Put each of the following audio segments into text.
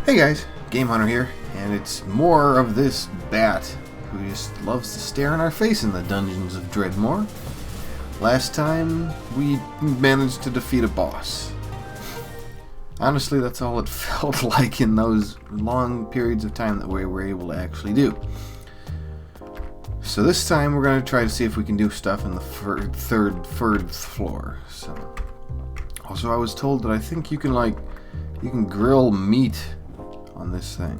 Hey guys, Game Hunter here, and it's more of this bat who just loves to stare in our face in the dungeons of Dreadmore. Last time, we managed to defeat a boss. Honestly, that's all it felt like in those long periods of time that we were able to actually do. So this time, we're going to try to see if we can do stuff in the third floor. So, also, I was told that I think you can grill meat on this thing.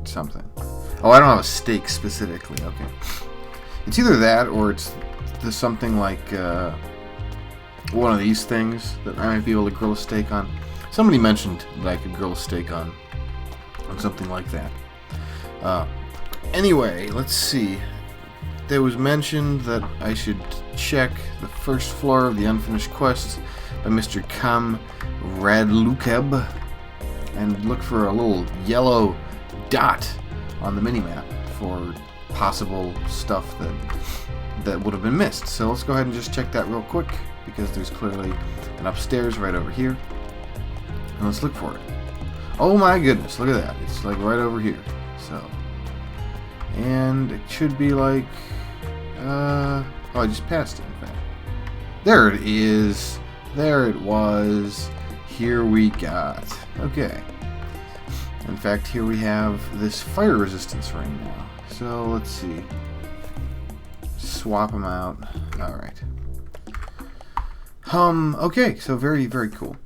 Something. Oh, I don't have a steak specifically. Okay. It's either that or it's something like one of these things that I might be able to grill a steak on. Somebody mentioned that I could grill a steak on something like that. Anyway, let's see. There was mentioned that I should check the first floor of the unfinished quest by Mr. Radlukeb and look for a little yellow dot on the minimap for possible stuff that would have been missed. So let's go ahead and just check that real quick, because there's clearly an upstairs right over here. And let's look for it. Oh my goodness, look at that. It's like right over here. So, and it should be like, oh, I just passed it, in fact. There it is. There it was. Here we got. Okay. In fact, here we have this fire resistance ring now. So let's see. Swap them out. Alright. Okay, so very, very cool.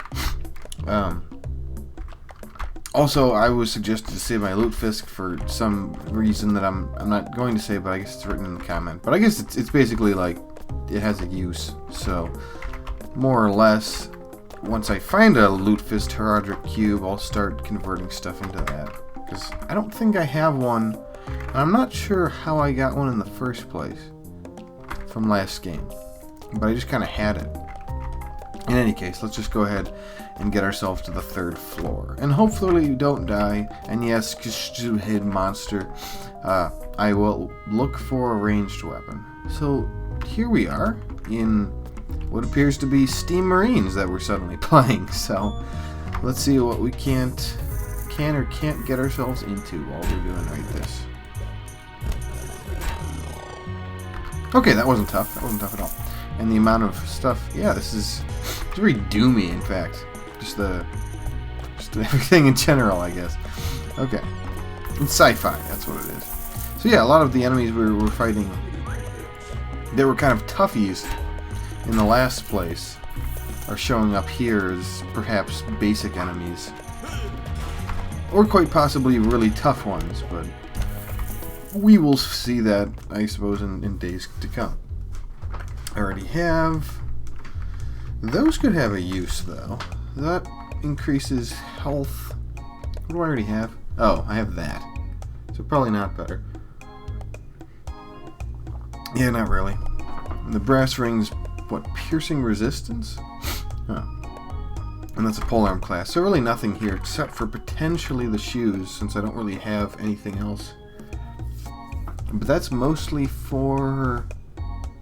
Also, I was suggested to save my loot fisk for some reason that I'm not going to say, but I guess it's written in the comment. But I guess it's basically like it has a use. So more or less, once I find a loot fist Heraldric cube, I'll start converting stuff into that. Because I don't think I have one, and I'm not sure how I got one in the first place from last game. But I just kind of had it. In any case, let's just go ahead and get ourselves to the third floor. And hopefully you don't die. And yes, hid monster, I will look for a ranged weapon. So here we are in what appears to be Steam Marines that we're suddenly playing. So let's see what we can or can't get ourselves into while we're doing right this. Okay, that wasn't tough. That wasn't tough at all. And the amount of stuff, yeah, it's very doomy, in fact. Just everything in general, I guess. Okay. It's sci-fi, that's what it is. So yeah, a lot of the enemies we were fighting, they were kind of toughies in the last place, are showing up here as perhaps basic enemies. Or quite possibly really tough ones, but we will see that, I suppose, in days to come. I already have. Those could have a use, though. That increases health. What do I already have? Oh, I have that. So probably not better. Yeah, not really. And the brass rings, what, piercing resistance? Huh. And that's a polearm class. So really nothing here except for potentially the shoes, since I don't really have anything else. But that's mostly for...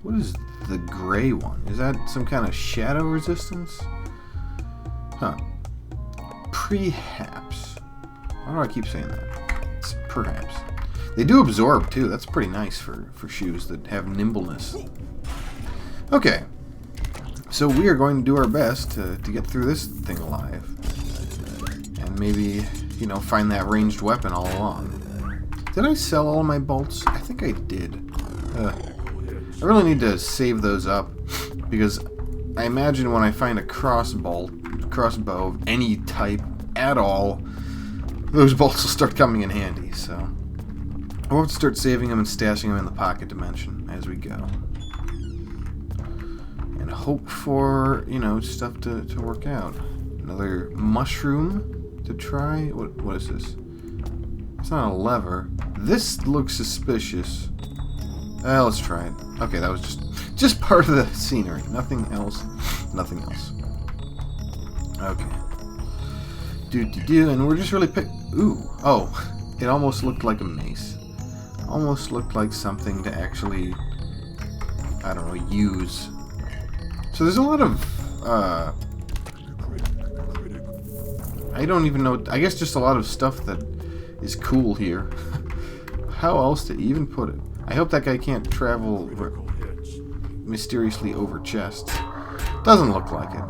What is the gray one? Is that some kind of shadow resistance? Huh. Perhaps. Why do I keep saying that? It's perhaps. They do absorb, too. That's pretty nice for shoes that have nimbleness. Okay. So we are going to do our best to get through this thing alive. And maybe, you know, find that ranged weapon all along. Did I sell all my bolts? I think I did. I really need to save those up, because I imagine when I find a crossbow of any type at all, those bolts will start coming in handy, so I'll have to start saving them and stashing them in the pocket dimension as we go. And hope for, you know, stuff to work out. Another mushroom to try. What is this? It's not a lever. This looks suspicious. Let's try it. Okay, that was just part of the scenery. Nothing else. Nothing else. Okay. And we're just really Ooh. Oh. It almost looked like a mace. Almost looked like something to actually, I don't know, use. So there's a lot of I don't even know. I guess just a lot of stuff that is cool here. How else to even put it? I hope that guy can't travel mysteriously over chests. Doesn't look like it.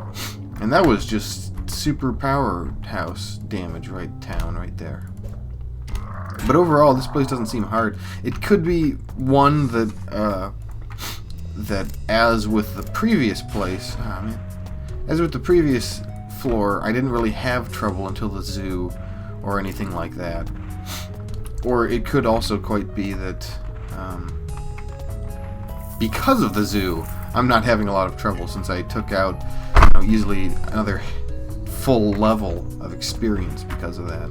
And that was just super powerhouse damage right there. But overall, this place doesn't seem hard. It could be one that as with the previous place, as with the previous floor, I didn't really have trouble until the zoo or anything like that. Or it could also quite be that because of the zoo, I'm not having a lot of trouble since I took out, easily another full level of experience because of that.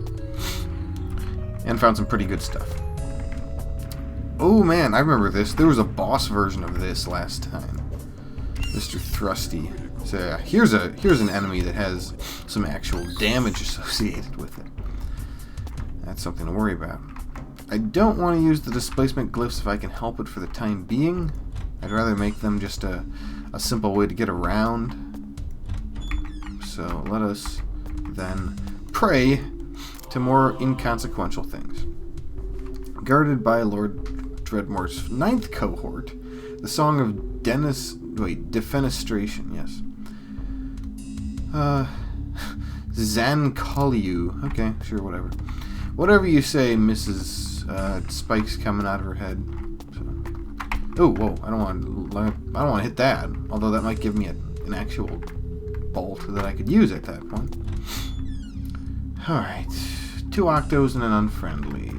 And found some pretty good stuff. Oh man, I remember this. There was a boss version of this last time. Mr. Thrusty. So yeah, here's an enemy that has some actual damage associated with it. That's something to worry about. I don't want to use the displacement glyphs if I can help it for the time being. I'd rather make them just a simple way to get around. So let us then pray to more inconsequential things. Guarded by Lord Dreadmore's 9th cohort, the Song of Defenestration, yes. Zankaliu. Okay, sure, whatever. Whatever you say, Mrs. Spike's coming out of her head. So. Oh, whoa! I don't want to hit that. Although that might give me an actual bolt that I could use at that point. All right, 2 octos and an unfriendly,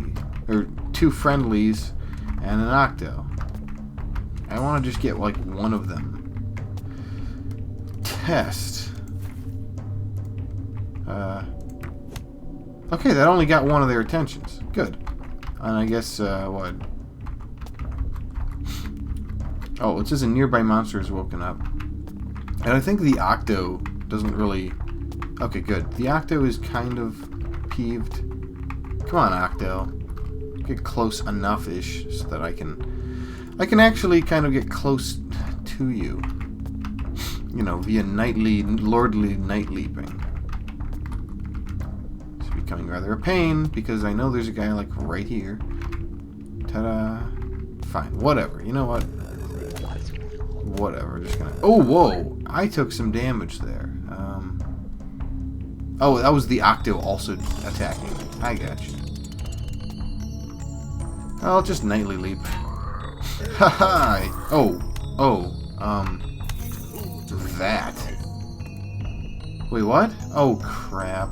or 2 friendlies and an octo. I want to just get like one of them. Test. Okay, that only got one of their attentions. Good. And I guess, what? Oh, it says a nearby monster has woken up. And I think the Octo doesn't really... Okay, good. The Octo is kind of peeved. Come on, Octo. Get close enough-ish so that I can actually kind of get close to you. Via lordly night leaping. Becoming rather a pain because I know there's a guy like right here. Ta-da! Fine, whatever. You know what? Whatever. Just gonna. Oh, whoa! I took some damage there. Oh, that was the Octo also attacking me. I got you. I'll just nightly leap. Haha! That. Wait, what? Oh crap.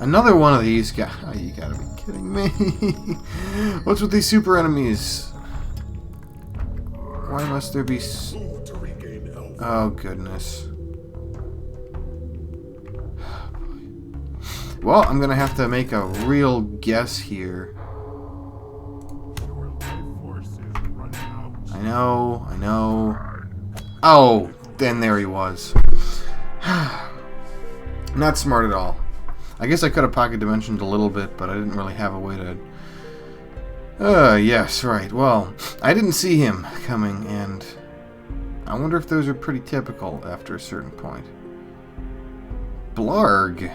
Another one of these guys. Oh, you gotta be kidding me. What's with these super enemies? Why must there be... Oh, goodness. Well, I'm gonna have to make a real guess here. I know. Oh, then there he was. Not smart at all. I guess I could have pocket dimensioned a little bit, but I didn't really have a way to... yes, right. Well, I didn't see him coming, and I wonder if those are pretty typical after a certain point. Blarg.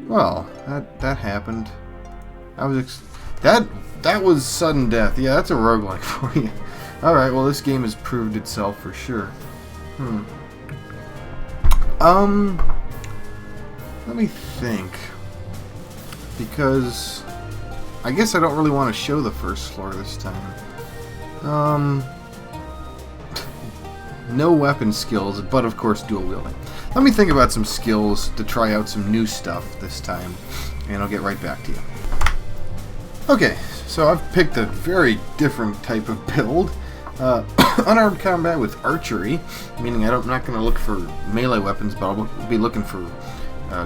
Well, that happened. That was sudden death. Yeah, that's a roguelike for you. Alright, well, this game has proved itself for sure. Let me think. Because I guess I don't really want to show the first floor this time. No weapon skills, but of course dual wielding. Let me think about some skills to try out some new stuff this time, and I'll get right back to you. Okay, so I've picked a very different type of build. Unarmed combat with archery, meaning I'm not going to look for melee weapons, but I'll be looking for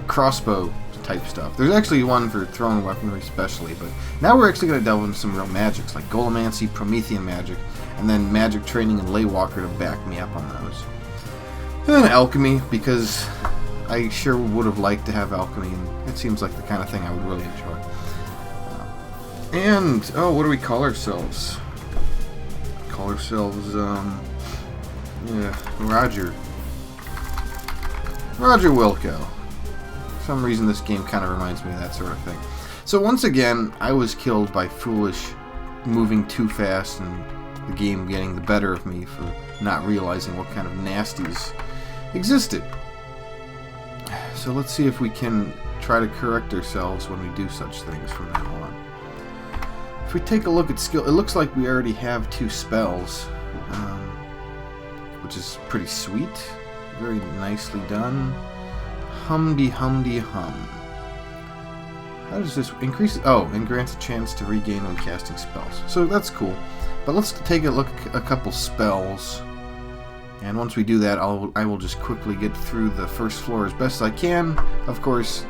crossbow type stuff. There's actually one for thrown weaponry especially, but now we're actually going to delve into some real magics, like Golemancy, Promethean magic, and then magic training and Laywalker to back me up on those. And alchemy, because I sure would have liked to have alchemy, and it seems like the kind of thing I would really enjoy. And, oh, what do we call ourselves? Call ourselves, Roger Wilco. some reason this game kind of reminds me of that sort of thing. So once again, I was killed by foolish moving too fast and the game getting the better of me for not realizing what kind of nasties existed. So let's see if we can try to correct ourselves when we do such things from now on. If we take a look at skill, it looks like we already have 2 spells, which is pretty sweet. Very nicely done. Hum-de-hum-de-hum. How does this increase? Oh, and grants a chance to regain when casting spells. So that's cool. But let's take a look at a couple spells. And once we do that, I will just quickly get through the first floor as best I can. Of course,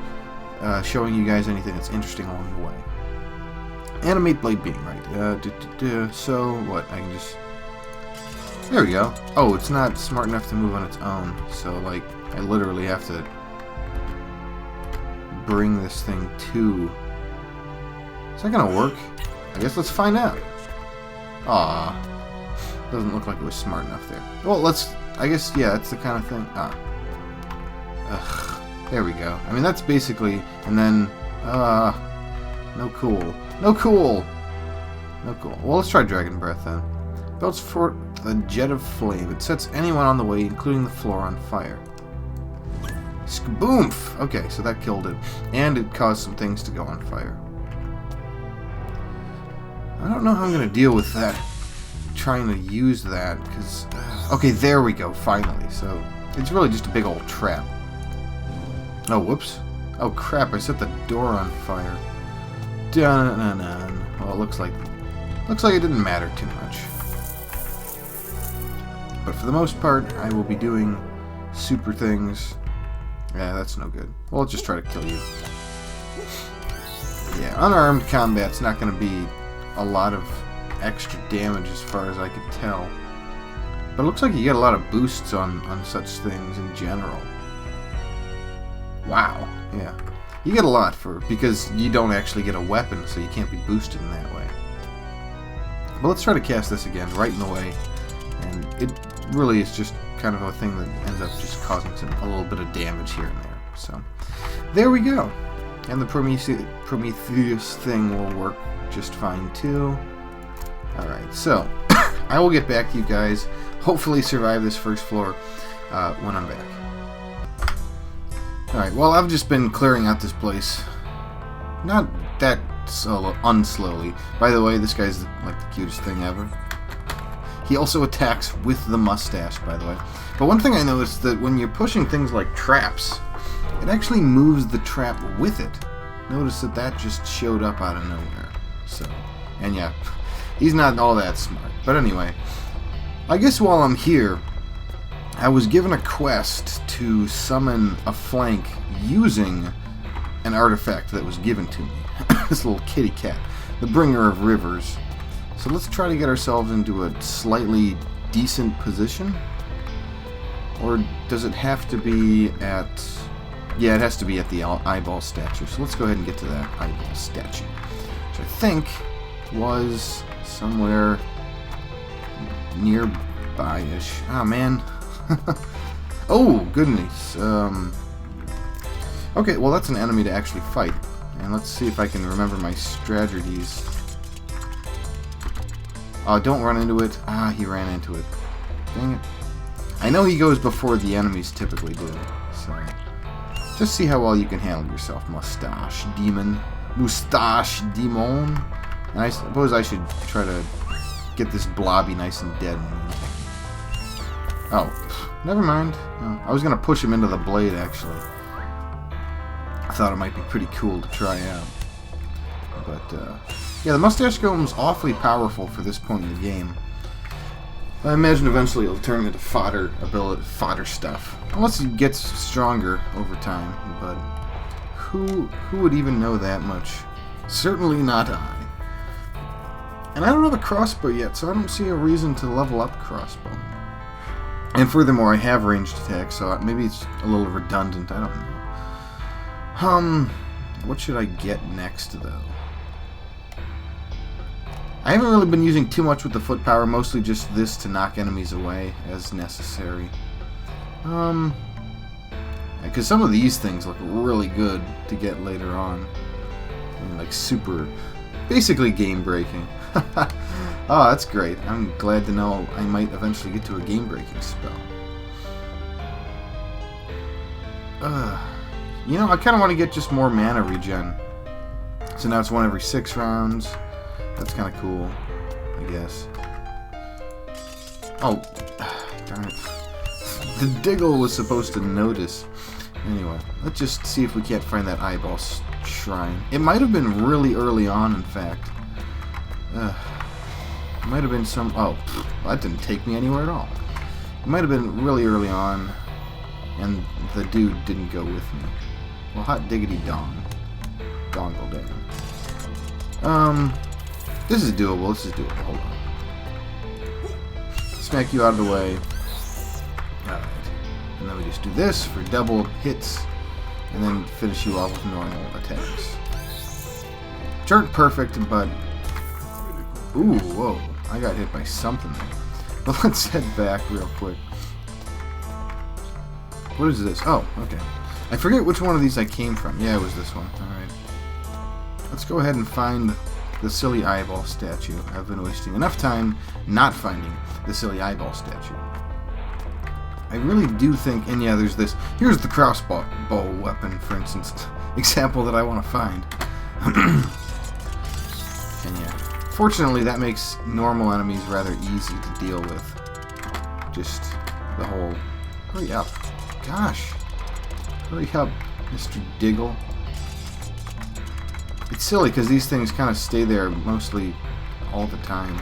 showing you guys anything that's interesting along the way. Animate blade beam, right. So, what? I can just... There we go. Oh, it's not smart enough to move on its own. So, like, I literally have to bring this thing to... Is that gonna work? I guess let's find out. Aww. Doesn't look like it was smart enough there. Well, let's... I guess, yeah, that's the kind of thing... Ugh. There we go. I mean, that's basically... And then... No cool. No cool! No cool. Well, let's try Dragon Breath, then. Belts for the jet of flame. It sets anyone on the way, including the floor, on fire. Skaboomph! Okay, so that killed it. And it caused some things to go on fire. I don't know how I'm going to deal with that. Trying to use that, because... okay, there we go, finally. So, it's really just a big old trap. Oh, whoops. Oh, crap, I set the door on fire. Dun-dun-dun. Well, it looks like it didn't matter too much. But for the most part, I will be doing super things. Yeah, that's no good. Well, let's just try to kill you. Yeah, unarmed combat's not going to be a lot of extra damage as far as I could tell. But it looks like you get a lot of boosts on such things in general. Wow. Yeah. You get a lot because you don't actually get a weapon, so you can't be boosted in that way. But let's try to cast this again, right in the way. And it really is just kind of a thing that ends up just causing a little bit of damage here and there. So, there we go. And the Prometheus thing will work just fine too. Alright, so I will get back to you guys. Hopefully survive this first floor when I'm back. Alright, well, I've just been clearing out this place. Not that unslowly. By the way, this guy's like the cutest thing ever. He also attacks with the mustache, by the way. But one thing I noticed that when you're pushing things like traps, it actually moves the trap with it. Notice that just showed up out of nowhere. So, and yeah, he's not all that smart. But anyway, I guess while I'm here, I was given a quest to summon a flank using an artifact that was given to me. This little kitty cat, the bringer of rivers. So let's try to get ourselves into a slightly decent position. Or does it have to be at... Yeah, it has to be at the eyeball statue. So let's go ahead and get to that eyeball statue. Which I think was somewhere nearby-ish. Ah, man. Oh, goodness. Okay, well, that's an enemy to actually fight. And let's see if I can remember my strategies. Oh, don't run into it. Ah, he ran into it. Dang it. I know he goes before the enemies typically do. So, just see how well you can handle yourself, Mustache Demon. Mustache Demon. And I suppose I should try to get this blobby nice and dead. Oh, never mind. No, I was going to push him into the blade, actually. I thought it might be pretty cool to try out. But, yeah, the Mustache Golem's awfully powerful for this point in the game. I imagine eventually it'll turn into fodder stuff. Unless it gets stronger over time, but who would even know that much? Certainly not I. And I don't have a crossbow yet, so I don't see a reason to level up crossbow. And furthermore, I have ranged attacks, so maybe it's a little redundant, I don't know. What should I get next, though? I haven't really been using too much with the foot power, mostly just this to knock enemies away as necessary. Because some of these things look really good to get later on. I mean, like super, basically game-breaking. Oh, that's great. I'm glad to know I might eventually get to a game-breaking spell. You know, I kind of want to get just more mana regen. So now it's 1 every 6 rounds. That's kind of cool, I guess. Oh, darn it. The Diggle was supposed to notice. Anyway, let's just see if we can't find that eyeball shrine. It might have been really early on, in fact. It might have been some... Oh, that didn't take me anywhere at all. It might have been really early on, and the dude didn't go with me. Well, hot diggity dong. Dongle down. This is doable. This is doable. Hold on. Smack you out of the way. Alright. And then we just do this for double hits, and then finish you off with normal attacks. Which aren't perfect, but... Ooh, whoa. I got hit by something there. Well, let's head back real quick. What is this? Oh, okay. I forget which one of these I came from. Yeah, it was this one. Alright. Let's go ahead and find the silly eyeball statue. I've been wasting enough time not finding the silly eyeball statue. I really do think, and yeah, there's this. Here's the crossbow weapon, for instance, example that I want to find. And yeah, fortunately, that makes normal enemies rather easy to deal with. Just the whole. Hurry up, gosh, hurry up, Mr. Diggle. It's silly because these things kind of stay there mostly all the time.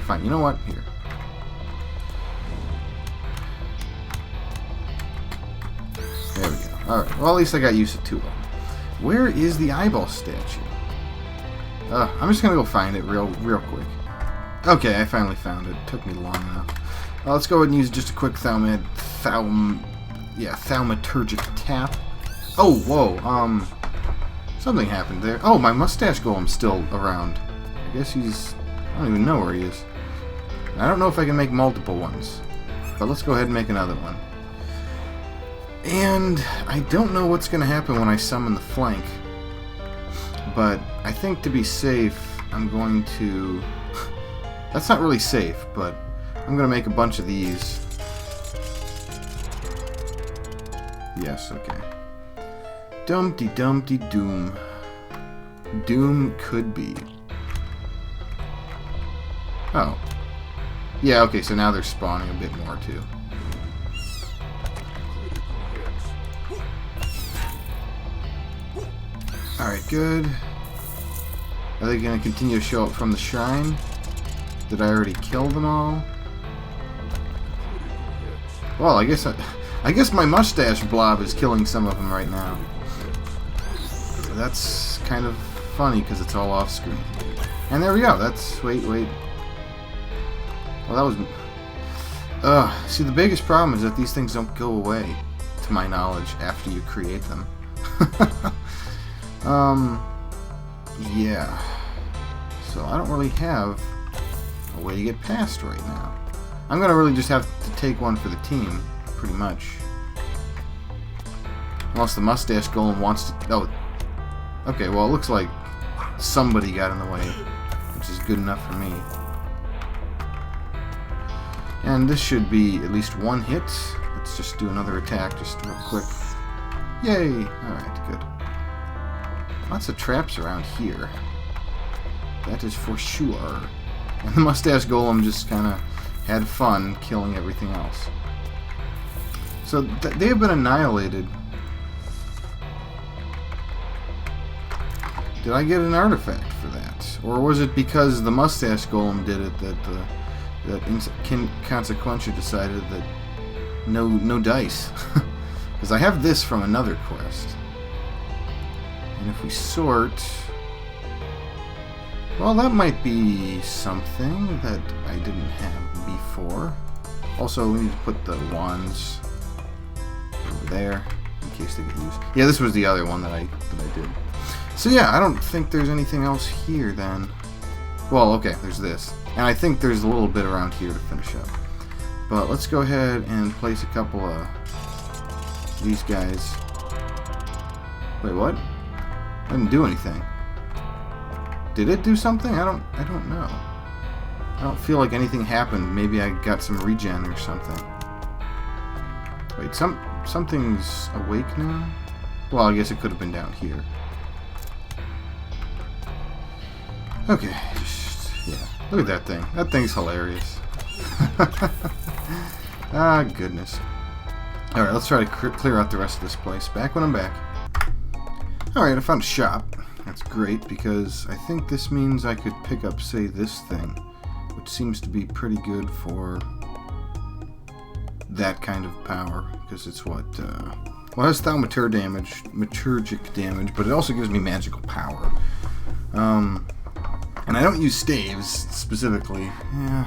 Fine, you know what? Here. There we go. Alright, well at least I got used to 2 of them. Where is the eyeball statue? I'm just gonna go find it real quick. Okay, I finally found it. Took me long enough. Let's go ahead and use just a quick thaumaturgic tap. Oh, whoa, something happened there. Oh, my mustache golem's still around. I guess he's... I don't even know where he is. I don't know if I can make multiple ones. But let's go ahead and make another one. And I don't know what's going to happen when I summon the flank. But I think to be safe, I'm going to... That's not really safe, but I'm going to make a bunch of these. Yes, okay. Dumpty Dumpty Doom. Doom could be. Oh. Yeah, okay, so now they're spawning a bit more, too. Alright, good. Are they going to continue to show up from the shrine? Did I already kill them all? Well, I guess my mustache blob is killing some of them right now. That's kind of funny because it's all off screen. And there we go. That's... Wait. Well, that was... See, the biggest problem is that these things don't go away, to my knowledge, after you create them. Yeah. So I don't really have a way to get past right now. I'm gonna really just have to take one for the team, pretty much. Unless the mustache golem wants to... Oh. Okay, well, it looks like somebody got in the way, which is good enough for me. And this should be at least one hit. Let's just do another attack just real quick. Yay! Alright, good. Lots of traps around here. That is for sure. And the mustache golem just kind of had fun killing everything else. So they have been annihilated. Did I get an artifact for that? Or was it because the mustache golem did it that Consequentia decided that no dice? Because I have this from another quest. And if we sort... Well, that might be something that I didn't have before. Also, we need to put the wands over there in case they get used. Yeah, this was the other one that I did. So yeah, I don't think there's anything else here then. Well, okay, there's this. And I think there's a little bit around here to finish up. But let's go ahead and place a couple of these guys... Wait, what? I didn't do anything. Did it do something? I don't know. I don't feel like anything happened. Maybe I got some regen or something. Wait, something's awake now? Well, I guess it could have been down here. Okay, yeah. Look at that thing. That thing's hilarious. Ah, goodness. Alright, let's try to clear out the rest of this place. Back when I'm back. Alright, I found a shop. That's great, because I think this means I could pick up, say, this thing, which seems to be pretty good for that kind of power, because it's what, well, it has thaumaturgic damage, but it also gives me magical power. And I don't use staves specifically. Yeah,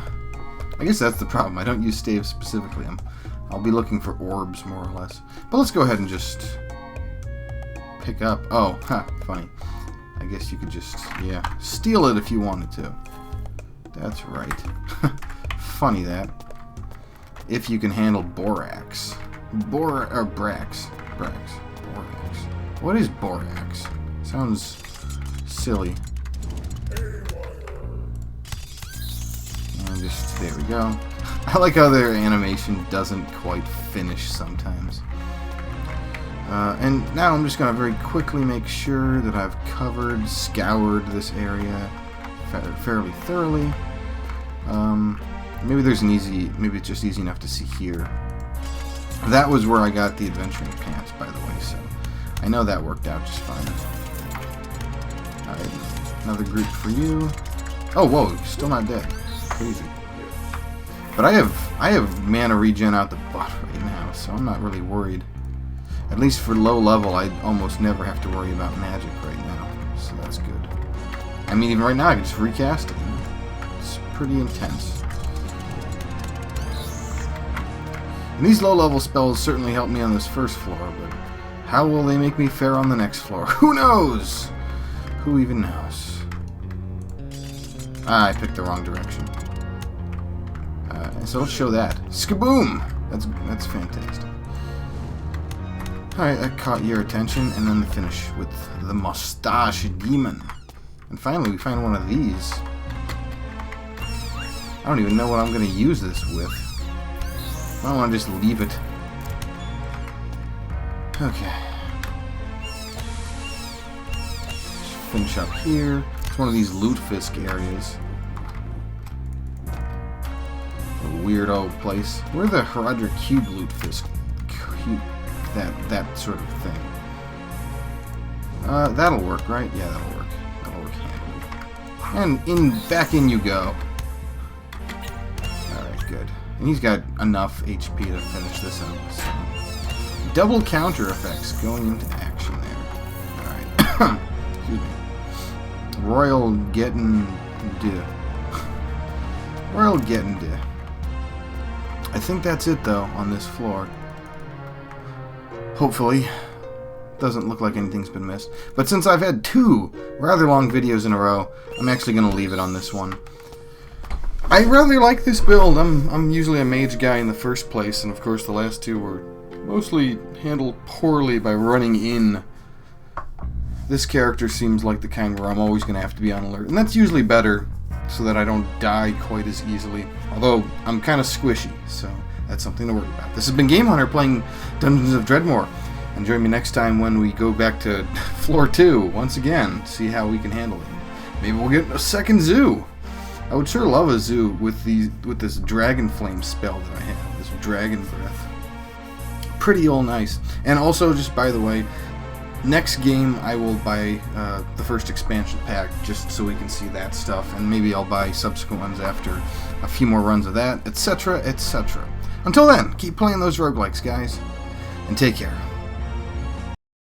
I guess that's the problem. I don't use staves specifically. I'll be looking for orbs, more or less. But let's go ahead and just pick up. Oh, funny. I guess you could just, yeah, steal it if you wanted to. That's right. Funny that. If you can handle borax. Brax. Borax. What is borax? Sounds silly. And just, there we go. I like how their animation doesn't quite finish sometimes. And now I'm just going to very quickly make sure that I've scoured this area fairly thoroughly. Maybe there's maybe it's just easy enough to see here. That was where I got the adventuring pants, by the way, so I know that worked out just fine. Alright, another group for you. Oh, whoa, still not dead. Crazy. But I have mana regen out the butt right now, so I'm not really worried. At least for low level, I almost never have to worry about magic right now, so that's good. I mean, even right now, I can just recast it. It's pretty intense. And these low-level spells certainly help me on this first floor, but how will they make me fare on the next floor? Who knows? Who even knows? Ah, I picked the wrong direction. So let's show that. Skaboom! That's fantastic. Alright, that caught your attention, and then the finish with the Mustache Demon. And finally, we find one of these. I don't even know what I'm going to use this with. I don't want to just leave it. Okay. Just finish up here. It's one of these Lutefisk areas. A weirdo place. Where the Herodric Cube Lutefisk? That sort of thing. That'll work, right? Yeah, that'll work. That'll work handily. And back in you go. Alright, good. And he's got enough HP to finish this up. So. Double counter effects going into action there. Alright. Excuse me. Royal getting I think that's it, though, on this floor. Hopefully. Doesn't look like anything's been missed. But since I've had 2 rather long videos in a row, I'm actually going to leave it on this one. I rather like this build. I'm usually a mage guy in the first place, and of course the last 2 were mostly handled poorly by running in. This character seems like the kind where I'm always going to have to be on alert, and that's usually better, so that I don't die quite as easily. Although, I'm kind of squishy, so that's something to worry about. This has been Game Hunter playing Dungeons of Dreadmore. And join me next time when we go back to floor 2 once again, see how we can handle it. Maybe we'll get a second zoo. I would sure love a zoo with this dragon flame spell that I have, this dragon breath. Pretty old nice. And also, just by the way, next game I will buy the first expansion pack just so we can see that stuff, and maybe I'll buy subsequent ones after a few more runs of that, etc., etc. Until then, keep playing those roguelikes, guys, and take care.